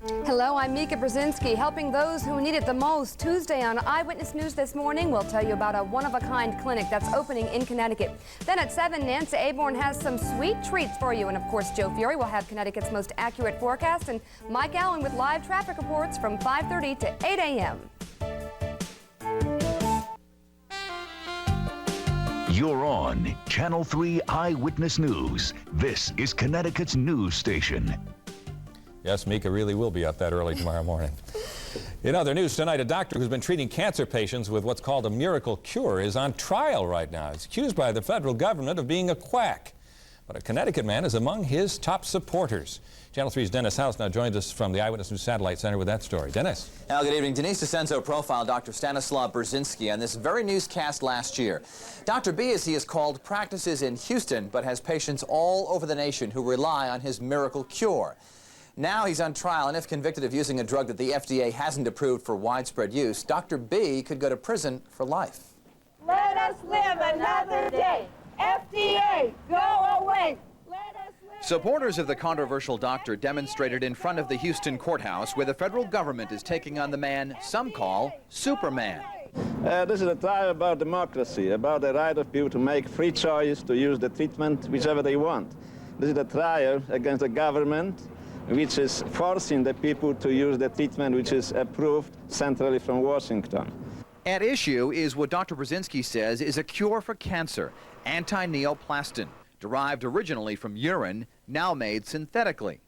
Hello, I'm Mika Brzezinski, helping those who need it the most. Tuesday on Eyewitness News this morning, we'll tell you about a one-of-a-kind clinic that's opening in Connecticut. Then at 7, Nancy Aborn has some sweet treats for you. And of course, Joe Fury will have Connecticut's most accurate forecast. And Mike Allen with live traffic reports from 5:30 to 8 a.m. You're on Channel 3 Eyewitness News. This is Connecticut's news station. Yes, Mika really will be up that early tomorrow morning. In other news tonight, a doctor who's been treating cancer patients with what's called a miracle cure is on trial right now. He's accused by the federal government of being a quack. But a Connecticut man is among his top supporters. Channel 3's Dennis House now joins us from the Eyewitness News Satellite Center with that story. Dennis. Well, good evening. Denise DeCenzo profiled Dr. Stanislav Brzezinski on this very newscast last year. Dr. B, as he is called, practices in Houston, but has patients all over the nation who rely on his miracle cure. Now he's on trial, and if convicted of using a drug that the FDA hasn't approved for widespread use, Dr. B could go to prison for life. Let us live another day. FDA, go away. Let us live. Supporters of the controversial doctor demonstrated in front of the Houston courthouse, where the federal government is taking on the man some call Superman. This is a trial about democracy, about the right of people to make free choice to use the treatment whichever they want. This is a trial against the government, which is forcing the people to use the treatment which is approved centrally from Washington. At issue is what Dr. Brzezinski says is a cure for cancer, anti-neoplastin, derived originally from urine, now made synthetically.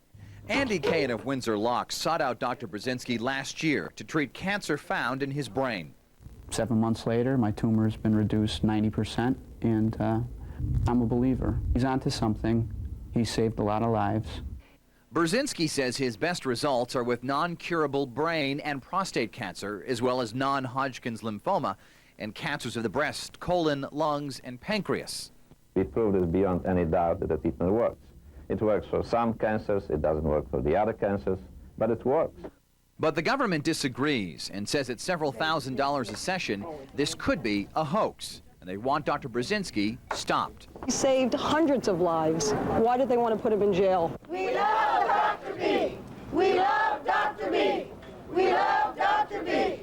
Andy Kane of Windsor Locks sought out Dr. Brzezinski last year to treat cancer found in his brain. 7 months later, my tumor has been reduced 90%, and I'm a believer. He's onto something. He's saved a lot of lives. Brzezinski says his best results are with non-curable brain and prostate cancer, as well as non-Hodgkin's lymphoma and cancers of the breast, colon, lungs, and pancreas. We proved it beyond any doubt that the treatment works. It works for some cancers, it doesn't work for the other cancers, but it works. But the government disagrees and says at several $1,000s a session, this could be a hoax, and they want Dr. Brzezinski stopped. He saved hundreds of lives. Why did they want to put him in jail? We love Dr. B. We love Dr. B. We love Dr. B.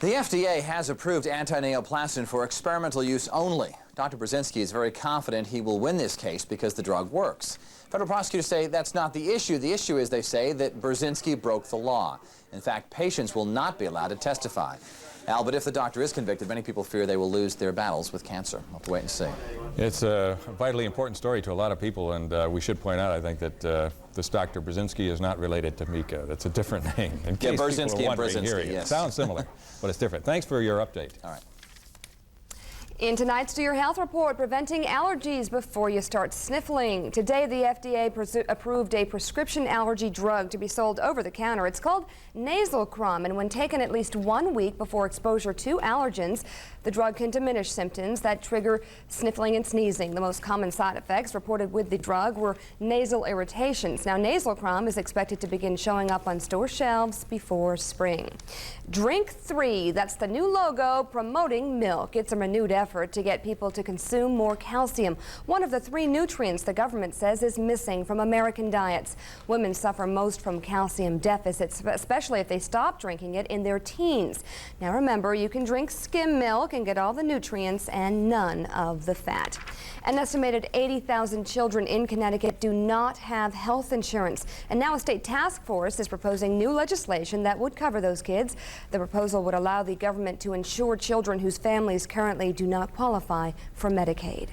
The FDA has approved anti-neoplastin for experimental use only. Dr. Brzezinski is very confident he will win this case because the drug works. Federal prosecutors say that's not the issue. The issue is, they say, that Brzezinski broke the law. In fact, patients will not be allowed to testify. Al, but if the doctor is convicted, many people fear they will lose their battles with cancer. We'll have to wait and see. It's a vitally important story to a lot of people, and we should point out, I think, that this Dr. Brzezinski is not related to Mika. That's a different name. In case Brzezinski and Brzezinski, yes. yes. It sounds similar, but it's different. Thanks for your update. All right. In tonight's Do Your Health Report, preventing allergies before you start sniffling. Today, the FDA approved a prescription allergy drug to be sold over the counter. It's called nasal crum, and when taken at least 1 week before exposure to allergens, the drug can diminish symptoms that trigger sniffling and sneezing. The most common side effects reported with the drug were nasal irritations. Now, nasal crum is expected to begin showing up on store shelves before spring. Drink 3, that's the new logo promoting milk. It's a renewed effort to get people to consume more calcium, one of the 3 nutrients the government says is missing from American diets. Women suffer most from calcium deficits, especially if they stop drinking it in their teens. Now remember, you can drink skim milk and get all the nutrients and none of the fat. An estimated 80,000 children in Connecticut do not have health insurance, and now a state task force is proposing new legislation that would cover those kids. The proposal would allow the government to insure children whose families currently do not qualify for Medicaid.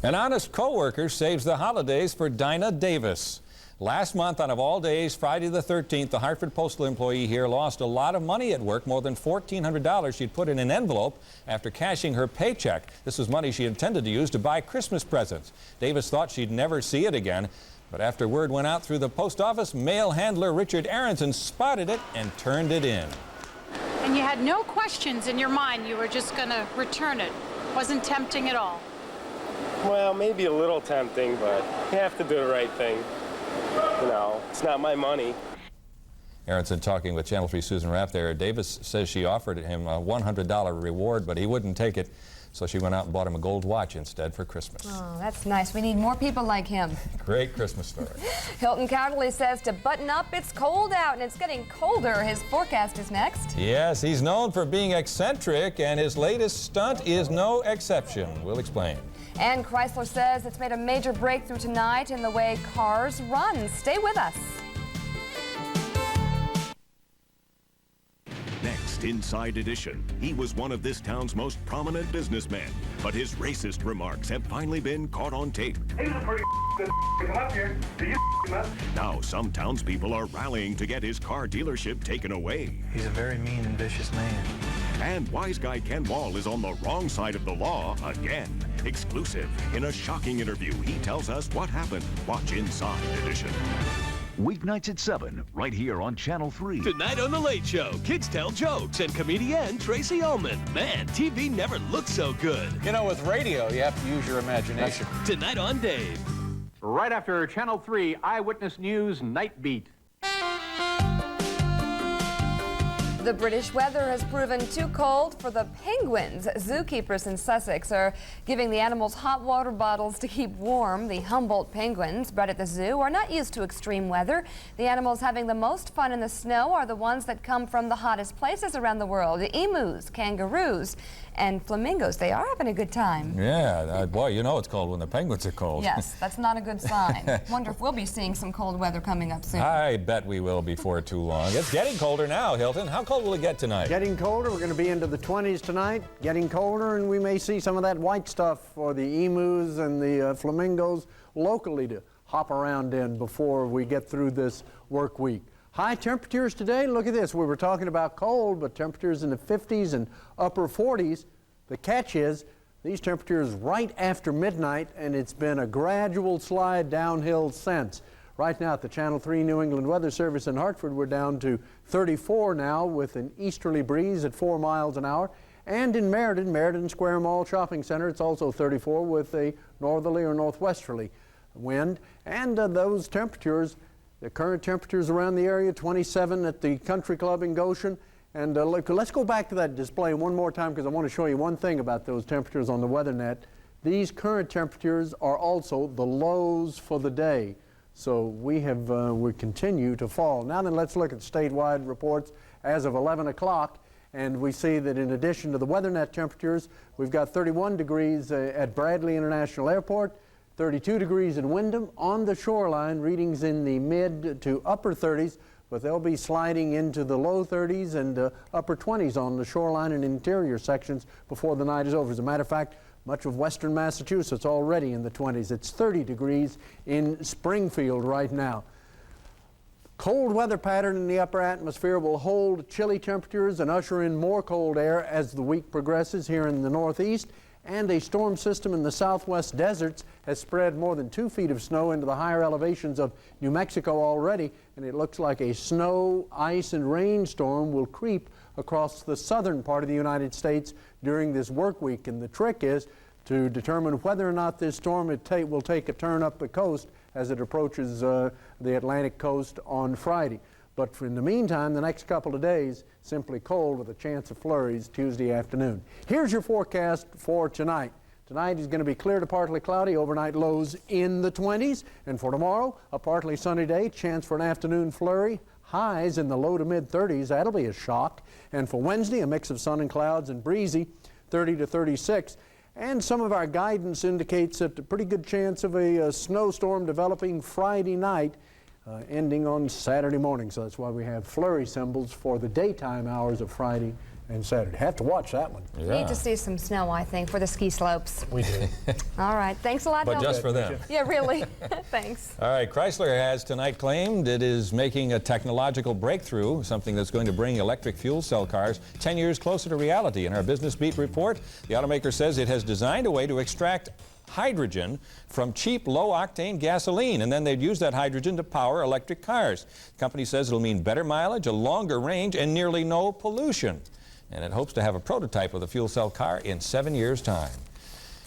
An honest co-worker saves the holidays for Dinah Davis. Last month, on of all days, Friday the 13th, the Hartford postal employee here lost a lot of money at work, more than $1,400 she'd put in an envelope after cashing her paycheck. This was money she intended to use to buy Christmas presents. Davis thought she'd never see it again, but after word went out through the post office, mail handler Richard Aronson spotted it and turned it in. And you had no questions in your mind. You were just going to return it. Wasn't tempting at all. Well, maybe a little tempting, but you have to do the right thing. You know, it's not my money. Aronson talking with Channel 3's Susan Raff there. Davis says she offered him a $100 reward, but he wouldn't take it. so she went out and bought him a gold watch instead for Christmas. Oh, that's nice. We need more people like him. Great Christmas story. Hilton Kaderli says to button up, it's cold out and it's getting colder. His forecast is next. Yes, he's known for being eccentric, and his latest stunt is no exception. We'll explain. And Chrysler says it's made a major breakthrough tonight in the way cars run. Stay with us. Next, Inside Edition. He was one of this town's most prominent businessmen, but his racist remarks have finally been caught on tape. He's a pretty good come up here. Do you up? Now some townspeople are rallying to get his car dealership taken away. He's a very mean and vicious man. And wise guy Ken Wall is on the wrong side of the law again. Exclusive. In a shocking interview, he tells us what happened. Watch Inside Edition. Weeknights at 7, right here on Channel 3. Tonight on The Late Show, kids tell jokes and comedian Tracy Ullman. Man, TV never looked so good. You know, with radio, you have to use your imagination. Tonight on Dave. Right after Channel 3 Eyewitness News Night Beat. The British weather has proven too cold for the penguins. Zookeepers in Sussex are giving the animals hot water bottles to keep warm. The Humboldt penguins, bred at the zoo, are not used to extreme weather. The animals having the most fun in the snow are the ones that come from the hottest places around the world. The emus, kangaroos, and flamingos. They are having a good time. Yeah, boy, you know it's cold when the penguins are cold. Yes, that's not a good sign. Wonder if we'll be seeing some cold weather coming up soon. I bet we will before too long. It's getting colder now, Hilton. How cold will it get tonight? Getting colder. We're going to be into the 20s tonight. Getting colder, and we may see some of that white stuff for the emus and the flamingos locally to hop around in before we get through this work week. High temperatures today. Look at this. We were talking about cold, but temperatures in the 50s and upper 40s. The catch is these temperatures right after midnight, and it's been a gradual slide downhill since. Right now at the Channel 3 New England Weather Service in Hartford, we're down to 34 now with an easterly breeze at 4 miles an hour. And in Meriden Square Mall Shopping Center, it's also 34 with a northerly or northwesterly wind. And those temperatures, the current temperatures around the area, 27 at the Country Club in Goshen. And let's go back to that display one more time because I want to show you one thing about those temperatures on the WeatherNet. These current temperatures are also the lows for the day. So we continue to fall. Now then, let's look at statewide reports as of 11 o'clock. And we see that in addition to the WeatherNet temperatures, we've got 31 degrees at Bradley International Airport, 32 degrees in Wyndham. On the shoreline, readings in the mid to upper 30s, but they'll be sliding into the low 30s and upper 20s on the shoreline and interior sections before the night is over. As a matter of fact, much of western Massachusetts already in the 20s. It's 30 degrees in Springfield right now. Cold weather pattern in the upper atmosphere will hold chilly temperatures and usher in more cold air as the week progresses here in the northeast. And a storm system in the southwest deserts has spread more than 2 feet of snow into the higher elevations of New Mexico already, and it looks like a snow, ice, and rain storm will creep across the southern part of the United States during this work week. And the trick is to determine whether or not this storm will take a turn up the coast as it approaches the Atlantic coast on Friday. But in the meantime, the next couple of days, simply cold with a chance of flurries Tuesday afternoon. Here's your forecast for tonight. Tonight is going to be clear to partly cloudy, overnight lows in the 20s. And for tomorrow, a partly sunny day, chance for an afternoon flurry, highs in the low to mid 30s. That'll be a shock. And for Wednesday, a mix of sun and clouds and breezy, 30 to 36. And some of our guidance indicates that a pretty good chance of a snowstorm developing Friday night, ending on Saturday morning. So that's why we have flurry symbols for the daytime hours of Friday and Saturday. Have to watch that one. Yeah. Need to see some snow, I think, for the ski slopes. We do. All right. Thanks a lot, But Hilton. just for them. Yeah, really. Thanks. All right. Chrysler has tonight claimed it is making a technological breakthrough, something that's going to bring electric fuel cell cars 10 years closer to reality. In our Business Beat report, the automaker says it has designed a way to extract hydrogen from cheap, low-octane gasoline, and then they'd use that hydrogen to power electric cars. The company says it'll mean better mileage, a longer range, and nearly no pollution. And it hopes to have a prototype of the fuel cell car in 7 years' time.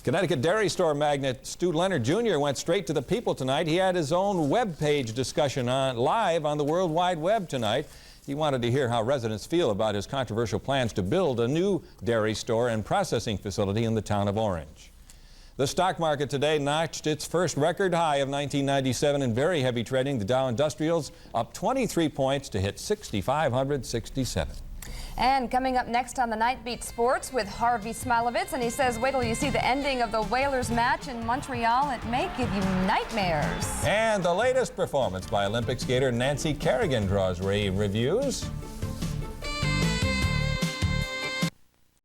Connecticut dairy store magnate Stu Leonard Jr. went straight to the people tonight. He had his own web page discussion live on the World Wide Web tonight. He wanted to hear how residents feel about his controversial plans to build a new dairy store and processing facility in the town of Orange. The stock market today notched its first record high of 1997 in very heavy trading. The Dow Industrials up 23 points to hit 6,567. And coming up next on the NightBEAT Sports with Harvey Smilovitz, and he says, wait till you see the ending of the Whalers match in Montreal. It may give you nightmares. And the latest performance by Olympic skater Nancy Kerrigan draws rave reviews.